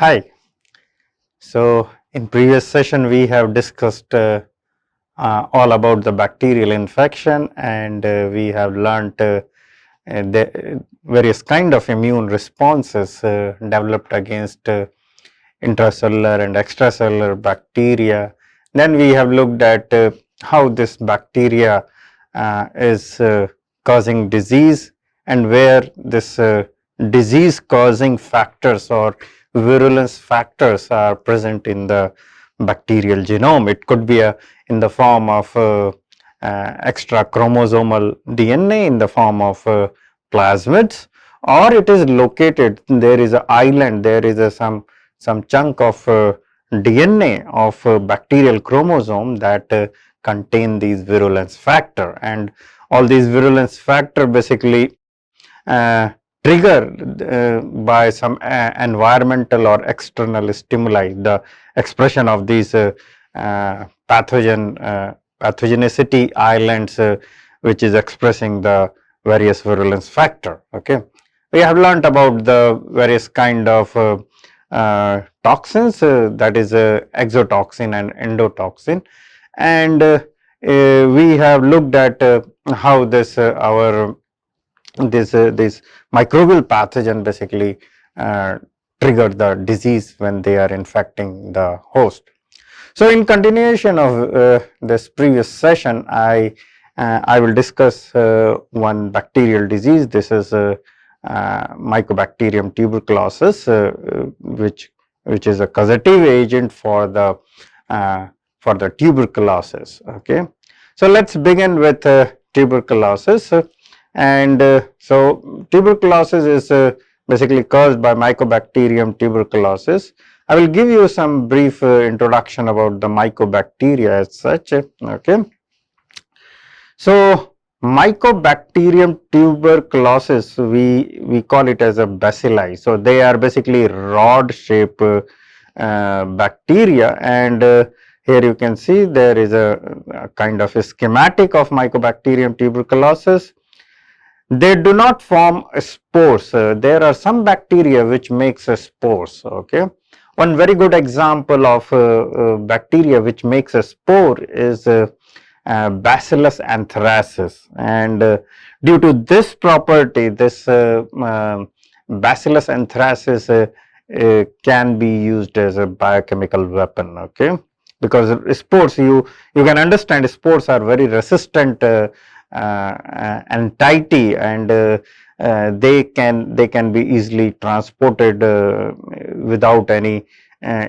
Hi. So, in previous session we have discussed all about the bacterial infection, and we have learnt the various kind of immune responses developed against intracellular and extracellular bacteria. Then we have looked at how this bacteria is causing disease, and where this disease causing factors or virulence factors are present in the bacterial genome. It could be in the form of extra chromosomal DNA, in the form of plasmids, or it is located, there is an island, there is some chunk of DNA of bacterial chromosome that contain these virulence factor, and all these virulence factor basically triggered by some environmental or external stimuli, the expression of these pathogenicity islands, which is expressing the various virulence factor. Okay, we have learnt about the various kind of toxins, that is exotoxin and endotoxin, and we have looked at how this this microbial pathogen basically trigger the disease when they are infecting the host. So, in continuation of this previous session, I will discuss one bacterial disease. This is Mycobacterium tuberculosis, which is a causative agent for the tuberculosis. Okay, so let's begin with tuberculosis. And so tuberculosis is basically caused by Mycobacterium tuberculosis. I will give you some brief introduction about the mycobacteria as such. Okay, so Mycobacterium tuberculosis, we call it as a bacilli. So they are basically rod shape bacteria, and here you can see there is a kind of a schematic of Mycobacterium tuberculosis. They do not form spores. There are some bacteria which makes spores. Okay, one very good example of bacteria which makes a spore is Bacillus anthracis, and due to this property, this Bacillus anthracis can be used as a biochemical weapon. Okay, because spores, you can understand, spores are very resistant entity, and they can be easily transported without any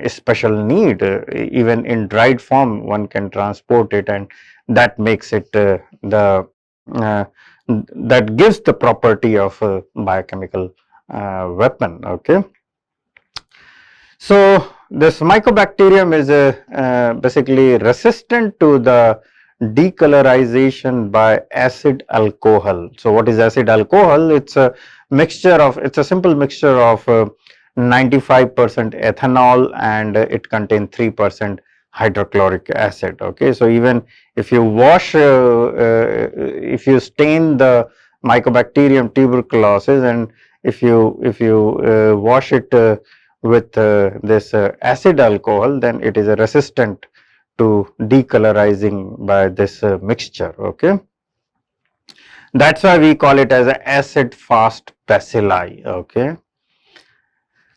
special need. Even in dried form one can transport it, and that makes it that gives the property of a biochemical weapon. Okay, so this mycobacterium is basically resistant to the decolorization by acid alcohol. So what is acid alcohol? It's a mixture of, it's a simple mixture of 95% ethanol, and it contains 3% hydrochloric acid. Okay, so even if you wash, if you stain the Mycobacterium tuberculosis, and if you wash it with this acid alcohol, then it is a resistant to decolorizing by this mixture. Okay, that's why we call it as an acid fast bacilli. Okay,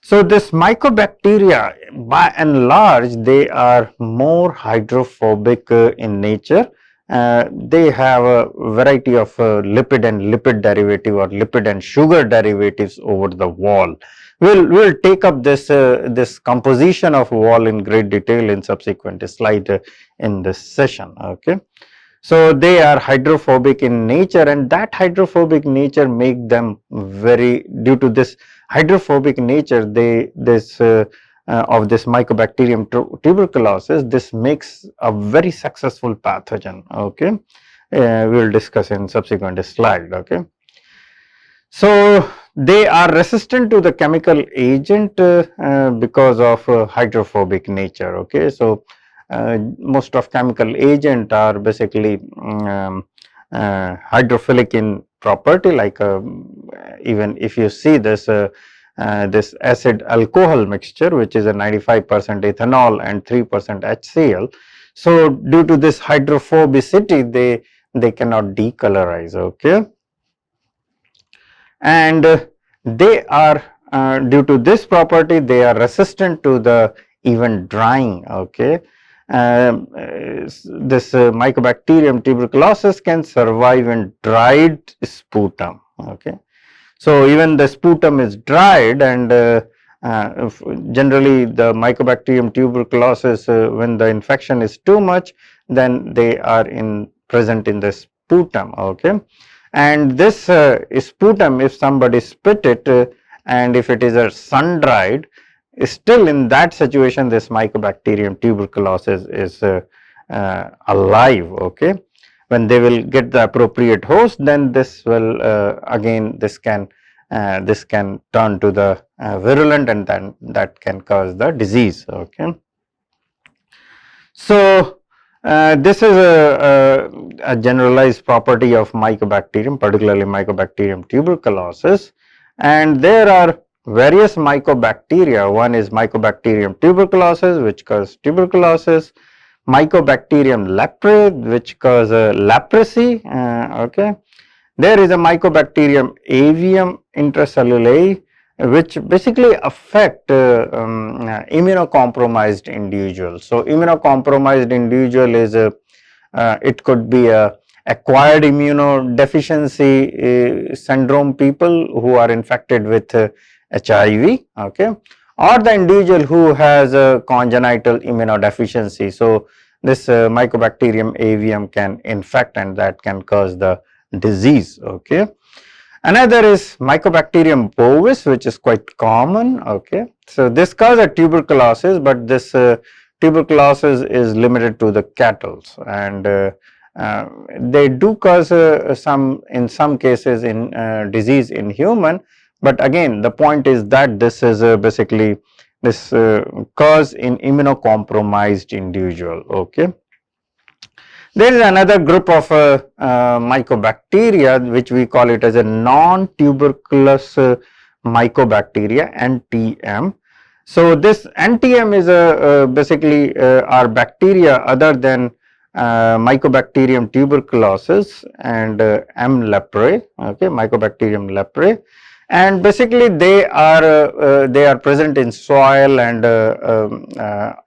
so this mycobacteria, by and large, they are more hydrophobic in nature. They have a variety of lipid and lipid derivative, or lipid and sugar derivatives over the wall. We'll take up this this composition of wall in great detail in subsequent slide in this session. Okay, so they are hydrophobic in nature, and that hydrophobic nature make them very, due to this hydrophobic nature, of this Mycobacterium tuberculosis, this makes a very successful pathogen. Okay, we will discuss in subsequent slide. Okay, so they are resistant to the chemical agent because of hydrophobic nature. Okay, so most of chemical agent are basically hydrophilic in property, like even if you see this this acid alcohol mixture, which is a 95% ethanol and 3% HCl. So due to this hydrophobicity, they cannot decolorize, okay. And they are due to this property, they are resistant to the even drying, okay. This Mycobacterium tuberculosis can survive in dried sputum, okay. So even the sputum is dried, and generally the Mycobacterium tuberculosis, when the infection is too much, then they are present in the sputum, okay. And this sputum, if somebody spit it and if it is a sun dried, still in that situation this Mycobacterium tuberculosis is alive, okay. When they will get the appropriate host, then this will again this can turn to the virulent, and then that can cause the disease, okay. So this is a generalized property of Mycobacterium, particularly Mycobacterium tuberculosis, and there are various mycobacteria. One is Mycobacterium tuberculosis, which cause tuberculosis, Mycobacterium leprae, which cause leprosy, okay. There is a Mycobacterium avium intracellulae, which basically affect immunocompromised individuals. So immunocompromised individual is it could be a acquired immunodeficiency syndrome people who are infected with HIV, okay, or the individual who has a congenital immunodeficiency. So this Mycobacterium avium can infect, and that can cause the disease, okay. Another is Mycobacterium bovis, which is quite common, okay. So this causes tuberculosis, but this tuberculosis is limited to the cattle, and they do cause in some cases in disease in human, but again the point is that this is basically this cause in immunocompromised individual, okay. There is another group of mycobacteria, which we call it as a non-tuberculous mycobacteria, NTM. So this NTM is basically are bacteria other than Mycobacterium tuberculosis and M. leprae, okay, Mycobacterium leprae, and basically they are present in soil and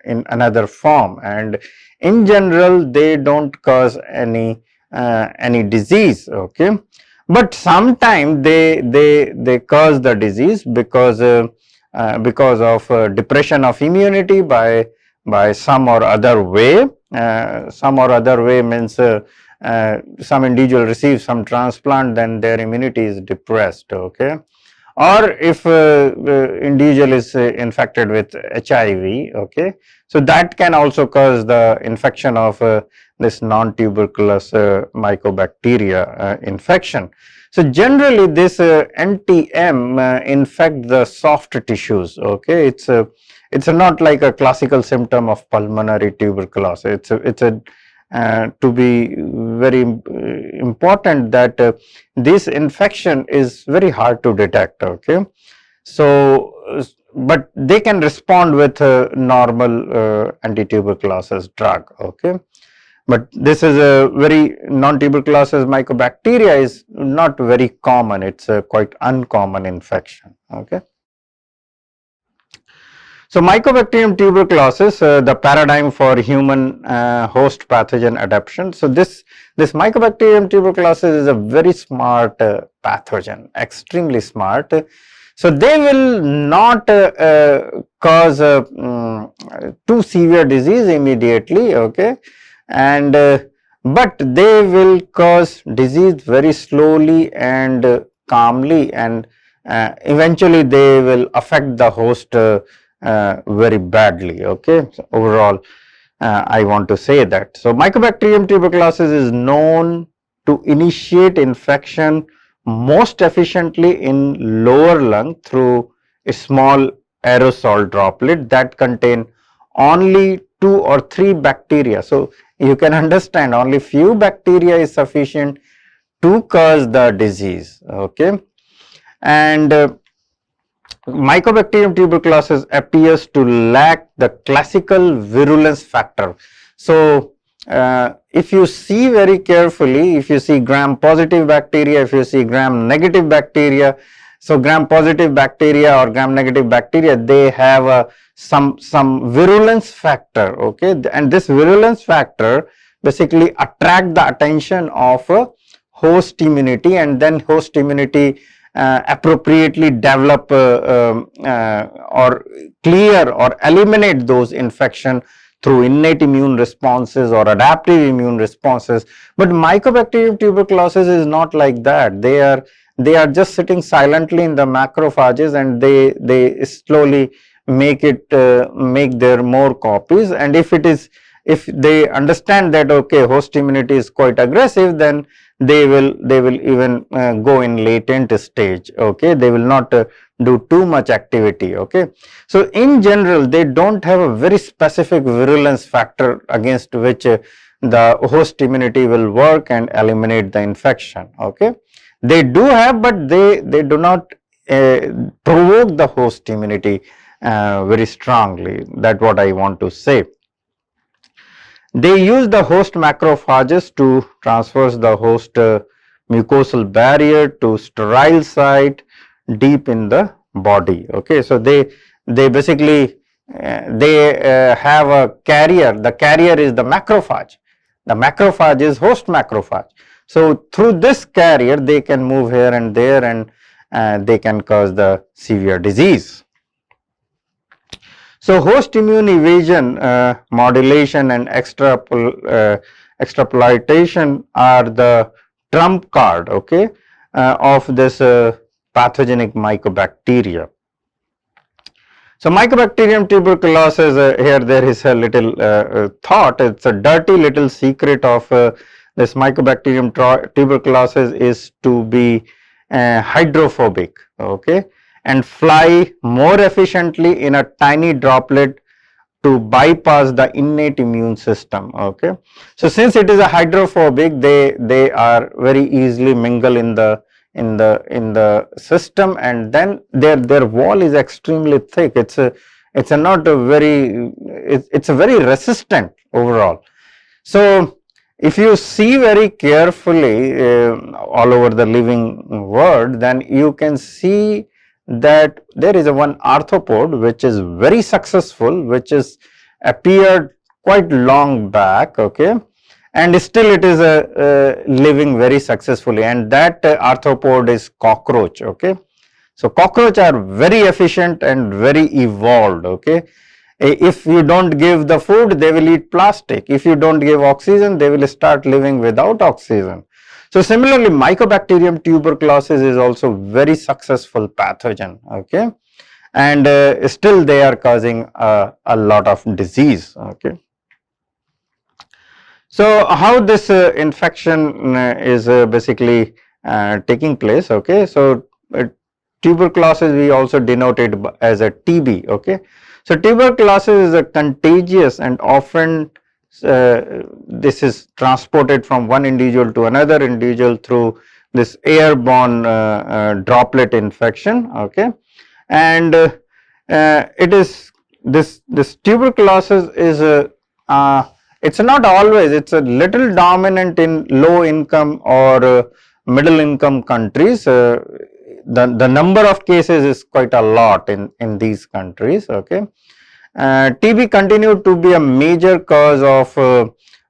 in another form, and in general they don't cause any disease, okay, but sometimes they cause the disease because of depression of immunity by some or other way. Some or other way means some individual receives some transplant, then their immunity is depressed, okay, or if individual is infected with HIV, okay, so that can also cause the infection of this non-tuberculous mycobacteria infection. So generally this NTM infect the soft tissues, okay. It's not like a classical symptom of pulmonary tuberculosis. It's a to be very important that this infection is very hard to detect, okay. So but they can respond with normal anti-tuberculosis drug, okay, but this is a very non-tuberculosis mycobacteria is not very common. It's a quite uncommon infection, okay. So Mycobacterium tuberculosis, the paradigm for human host pathogen adaptation. So this Mycobacterium tuberculosis is a very smart pathogen, extremely smart. So they will not cause too severe disease immediately, okay, and but they will cause disease very slowly and calmly, and eventually they will affect the host very badly, okay. So overall I want to say that. So Mycobacterium tuberculosis is known to initiate infection most efficiently in lower lung through a small aerosol droplet that contain only 2 or 3 bacteria. So you can understand only few bacteria is sufficient to cause the disease, okay. And Mycobacterium tuberculosis appears to lack the classical virulence factor. So, if you see very carefully, if you see gram positive bacteria, if you see gram negative bacteria, so gram positive bacteria or gram negative bacteria, they have some virulence factor, okay, and this virulence factor basically attract the attention of host immunity, and then host immunity appropriately develop or clear or eliminate those infection through innate immune responses or adaptive immune responses. But Mycobacterium tuberculosis is not like that. They are just sitting silently in the macrophages, and they slowly make their more copies, and if they understand that okay, host immunity is quite aggressive, then they will even go in latent stage, okay, they will not do too much activity, okay. So in general, they don't have a very specific virulence factor against which the host immunity will work and eliminate the infection, okay. They do have, but they do not provoke the host immunity very strongly. That's what I want to say. They use the host macrophages to transverse the host mucosal barrier to sterile site deep in the body, okay. So they basically have a carrier. The carrier is the macrophage. The macrophage is host macrophage. So through this carrier they can move here and there, and they can cause the severe disease. So host immune evasion, modulation and extrapolation are the trump card, okay, of this pathogenic mycobacteria. So Mycobacterium tuberculosis, here there is a little thought, it's a dirty little secret of this Mycobacterium tuberculosis is to be hydrophobic, okay, and fly more efficiently in a tiny droplet to bypass the innate immune system, okay. So since it is a hydrophobic, they are very easily mingle in the system, and then their wall is extremely thick. It's a very resistant overall. So if you see very carefully all over the living world, then you can see that there is a one arthropod which is very successful, which is appeared quite long back, okay, and still it is living very successfully, and that arthropod is cockroach, okay. So cockroach are very efficient and very evolved, okay. If you don't give the food, they will eat plastic. If you don't give oxygen, they will start living without oxygen. So similarly, Mycobacterium tuberculosis is also very successful pathogen, okay, and still they are causing a lot of disease, okay. So how this infection is basically taking place, okay. So tuberculosis we also denote it as a TB, okay. So tuberculosis is a contagious and often this is transported from one individual to another individual through this airborne droplet infection, okay, and it is this tuberculosis is it's not always, it's a little dominant in low income or middle income countries. The number of cases is quite a lot in these countries, okay. TB continued to be a major cause of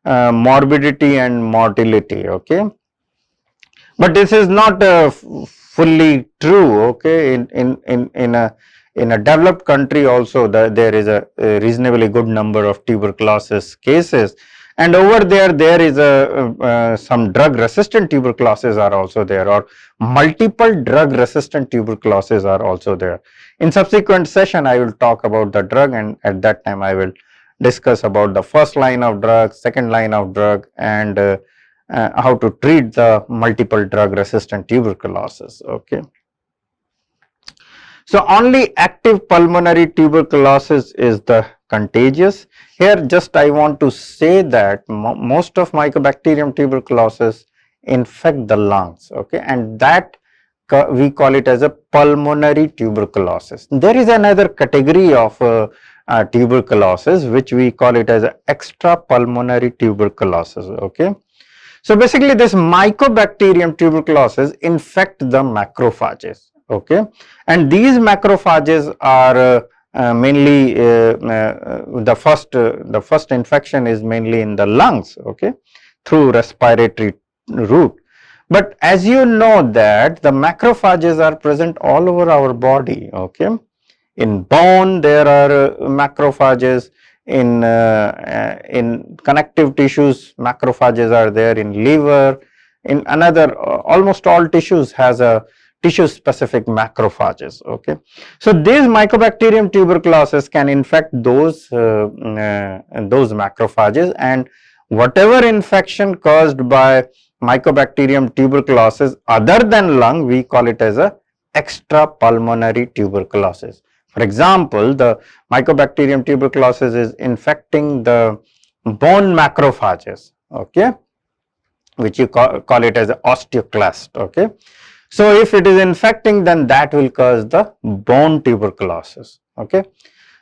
morbidity and mortality, okay, but this is not fully true, okay. In a developed country also there is a reasonably good number of tuberculosis cases, and over there is some drug resistant tuberculosis are also there, or multiple drug resistant tuberculosis are also there. In subsequent session I will talk about the drug, and at that time I will discuss about the first line of drug, second line of drug, and how to treat the multiple drug resistant tuberculosis, okay. So only active pulmonary tuberculosis is the contagious. Here just I want to say that most of Mycobacterium tuberculosis infect the lungs, okay, and that we call it as a pulmonary tuberculosis. There is another category of tuberculosis which we call it as extrapulmonary tuberculosis. Okay. So basically this Mycobacterium tuberculosis infect the macrophages. Okay, and these macrophages are mainly the first infection is mainly in the lungs. Okay, through respiratory route. But as you know that the macrophages are present all over our body. Okay, in bone there are macrophages, in connective tissues macrophages are there, in liver, in another almost all tissues has a tissue specific macrophages. Okay, so these Mycobacterium tuberculosis can infect those macrophages, and whatever infection caused by Mycobacterium tuberculosis other than lung, we call it as a extrapulmonary tuberculosis. For example, the Mycobacterium tuberculosis is infecting the bone macrophages, okay, which you call it as osteoclast. Okay, so if it is infecting, then that will cause the bone tuberculosis. Okay,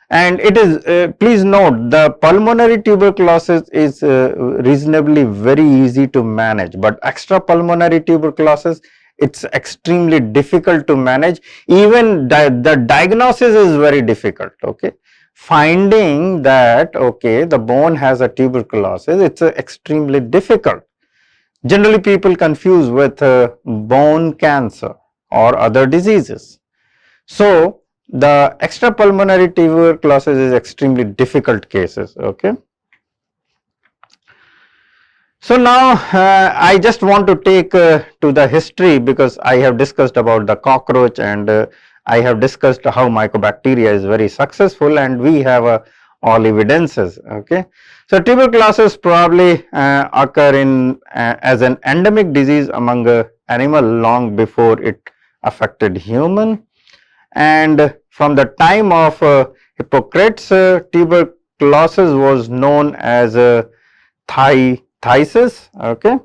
and it is please note the pulmonary tuberculosis is reasonably very easy to manage, but extrapulmonary tuberculosis, it's extremely difficult to manage. Even the diagnosis is very difficult. Okay, finding that okay the bone has a tuberculosis, it's extremely difficult. Generally people confuse with bone cancer or other diseases. So the extrapulmonary tuberculosis is extremely difficult cases. Okay. So now I just want to take to the history, because I have discussed about the cockroach, and I have discussed how mycobacteria is very successful, and we have all evidences. Okay. So tuberculosis probably occur in as an endemic disease among animal long before it affected human, and from the time of Hippocrates, tuberculosis was known as phthisis. Okay,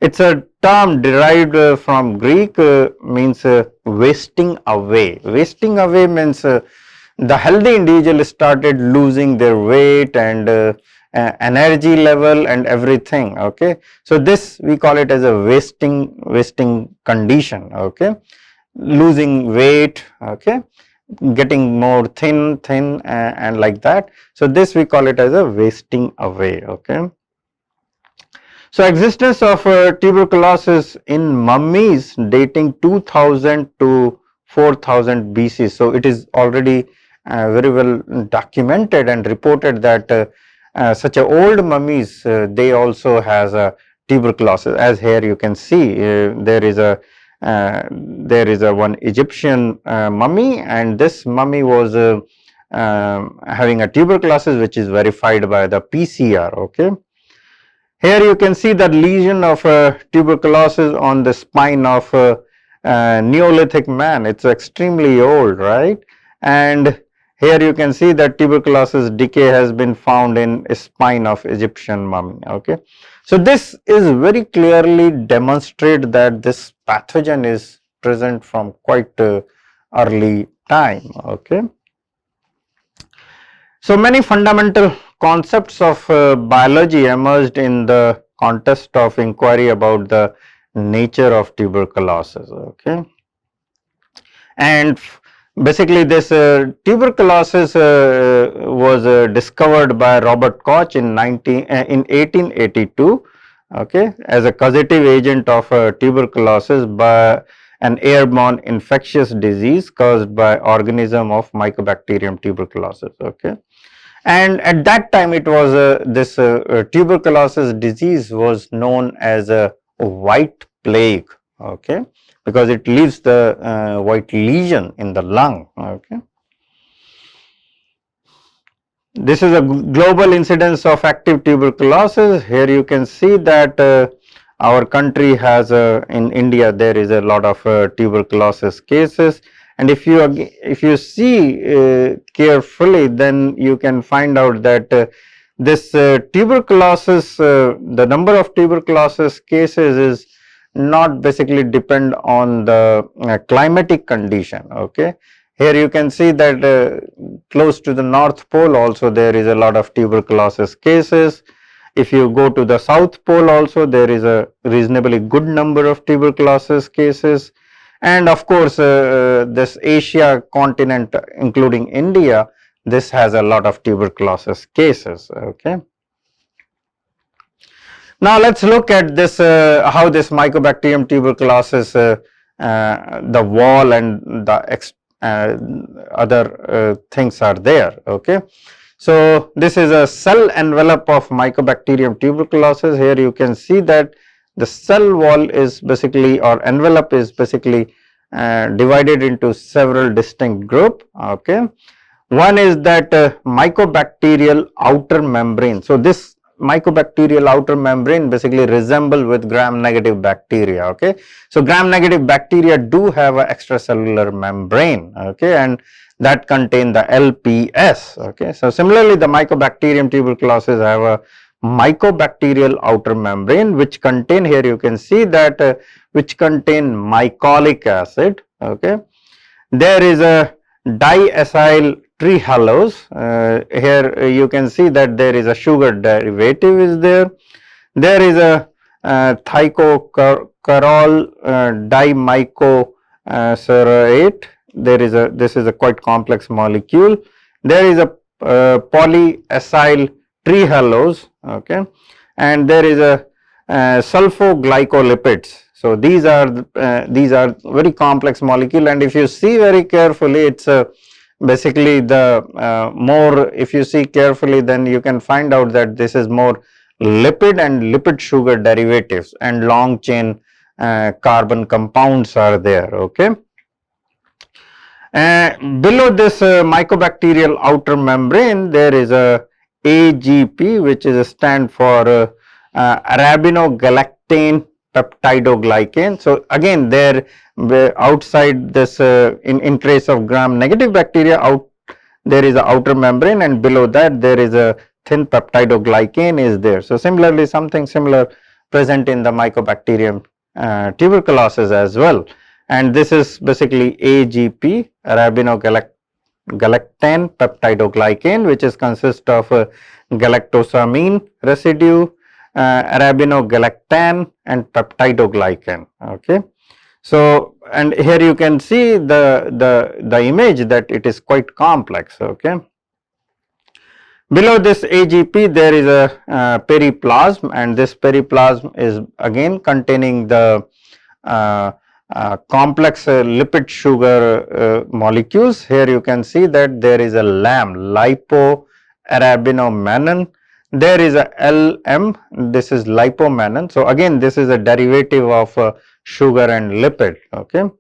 it's a term derived from Greek, means wasting away. Wasting away means the healthy individual started losing their weight and energy level and everything. Okay, so this we call it as a wasting condition. Okay, losing weight. Okay, getting more thin and like that. So this we call it as a wasting away. Okay. So existence of tuberculosis in mummies dating 2000 to 4000 BC. So it is already very well documented and reported that such a old mummies they also has a tuberculosis. As here you can see there is a one Egyptian mummy, and this mummy was having a tuberculosis which is verified by the PCR. Okay. Here you can see the lesion of tuberculosis on the spine of Neolithic man. It's extremely old, right? And here you can see that tuberculosis decay has been found in spine of Egyptian mummy. Okay, so this is very clearly demonstrate that this pathogen is present from quite early time. Okay, so many fundamental concepts of biology emerged in the context of inquiry about the nature of tuberculosis. Okay, and basically this tuberculosis was discovered by Robert Koch in 1882. Okay, as a causative agent of tuberculosis by an airborne infectious disease caused by organism of Mycobacterium tuberculosis. Okay, and at that time it was this tuberculosis disease was known as a white plague. Okay, because it leaves the white lesion in the lung. Okay, this is a global incidence of active tuberculosis. Here you can see that our country has in India there is a lot of tuberculosis cases, and if you see carefully, then you can find out that this tuberculosis, the number of tuberculosis cases is not basically depend on the climatic condition. Okay, here you can see that close to the North Pole also there is a lot of tuberculosis cases. If you go to the South Pole also, there is a reasonably good number of tuberculosis cases. And of course, this Asia continent, including India, this has a lot of tuberculosis cases. Okay. Now let's look at this, how this Mycobacterium tuberculosis, the wall and the other things are there. Okay. So this is a cell envelope of Mycobacterium tuberculosis. Here you can see that the cell wall is basically, or envelope is basically divided into several distinct groups. Okay. One is that mycobacterial outer membrane. So this mycobacterial outer membrane basically resemble with gram-negative bacteria. Okay. So gram-negative bacteria do have an extracellular membrane. Okay, and that contain the LPS. Okay. So similarly, the Mycobacterium tuberculosis have a mycobacterial outer membrane which contain, here you can see that which contain mycolic acid. Okay. There is a diacyl trehalose. Here you can see that there is a sugar derivative is there. There is a thiocurol dimycoserate. There is a, this is a quite complex molecule. There is a polyacyl trehalose. Okay, and there is a sulfoglycolipids. So these are very complex molecule, and if you see very carefully, it's basically the more, if you see carefully, then you can find out that this is more lipid and lipid sugar derivatives and long chain carbon compounds are there. Okay. Below this mycobacterial outer membrane, there is a AGP, which is a stand for arabinogalactane peptidoglycan. So again, there outside this in trace of gram-negative bacteria, there is a outer membrane, and below that there is a thin peptidoglycan is there. So similarly, something similar present in the Mycobacterium tuberculosis as well. And this is basically AGP, arabinogalactane peptidoglycan, which is consist of galactosamine residue, arabinogalactan and peptidoglycan. Okay. So, and here you can see the image that it is quite complex. Okay. Below this AGP, there is a periplasm, and this periplasm is again containing the complex lipid sugar molecules. Here you can see that there is a LAM, lipoarabinomannan. There is a LM, this is lipomannan. So again, this is a derivative of sugar and lipid. Okay.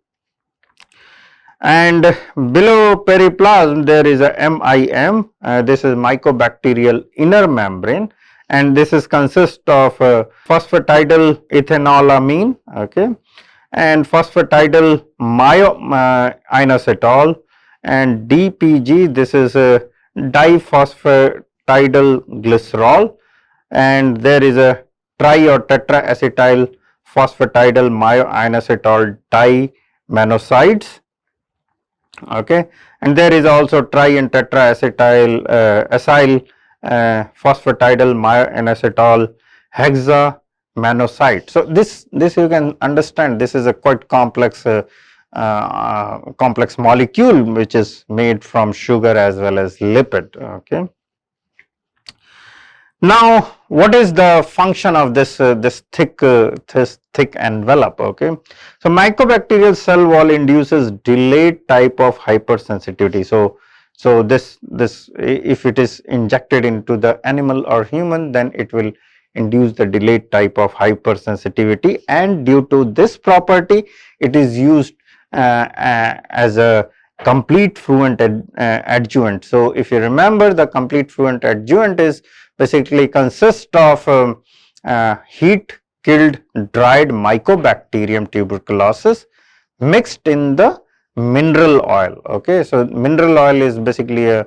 And below periplasm, there is a MIM, this is mycobacterial inner membrane, and this is consist of phosphatidyl ethanolamine. Okay. And phosphatidyl inositol, and DPG, this is a diphosphatidyl glycerol, and there is a tri or tetraacetyl phosphatidyl inositol dimanosides. Okay. And there is also tri and tetraacetyl acyl phosphatidyl inositol hexamonoside. So this you can understand, this is a quite complex complex molecule which is made from sugar as well as lipid. Okay. Now, what is the function of this thick envelope? Okay. So mycobacterial cell wall induces delayed type of hypersensitivity. So this if it is injected into the animal or human, then it will induce the delayed type of hypersensitivity, and due to this property, it is used as a complete fluent adjuvant. So if you remember, the complete fluent adjuvant is basically consist of heat killed dried Mycobacterium tuberculosis mixed in the mineral oil. Okay. So mineral oil is basically a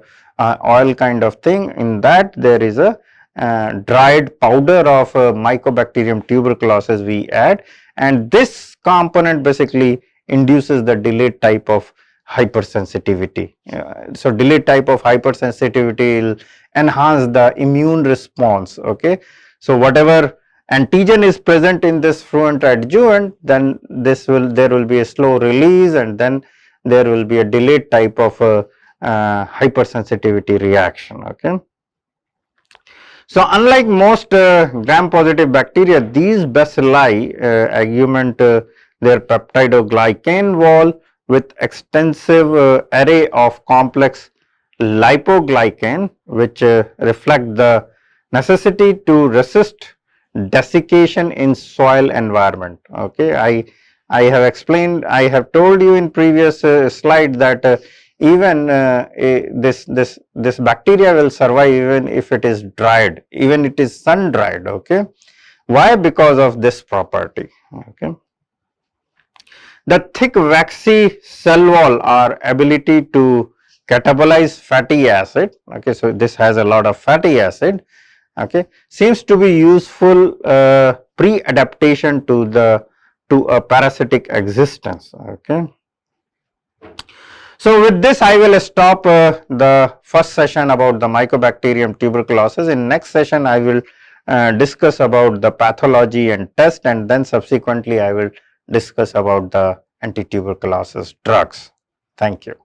oil kind of thing. In that there is a dried powder of Mycobacterium tuberculosis we add, and this component basically induces the delayed type of hypersensitivity. So delayed type of hypersensitivity will enhance the immune response. Okay, so whatever antigen is present in this fluent adjuvant, then there will be a slow release, and then there will be a delayed type of hypersensitivity reaction. Okay. So, unlike most gram-positive bacteria, these bacilli augment their peptidoglycan wall with extensive array of complex lipoglycan, which reflect the necessity to resist desiccation in soil environment. Okay, I have explained, I have told you in previous slide that even this bacteria will survive even if it is dried, even it is sun dried. Okay, why? Because of this property. Okay, the thick waxy cell wall or ability to catabolize fatty acid. Okay, so this has a lot of fatty acid. Okay, seems to be useful pre-adaptation to a parasitic existence. Okay. So, with this I will stop the first session about the Mycobacterium tuberculosis. In next session I will discuss about the pathology and test, and then subsequently I will discuss about the anti-tuberculosis drugs. Thank you.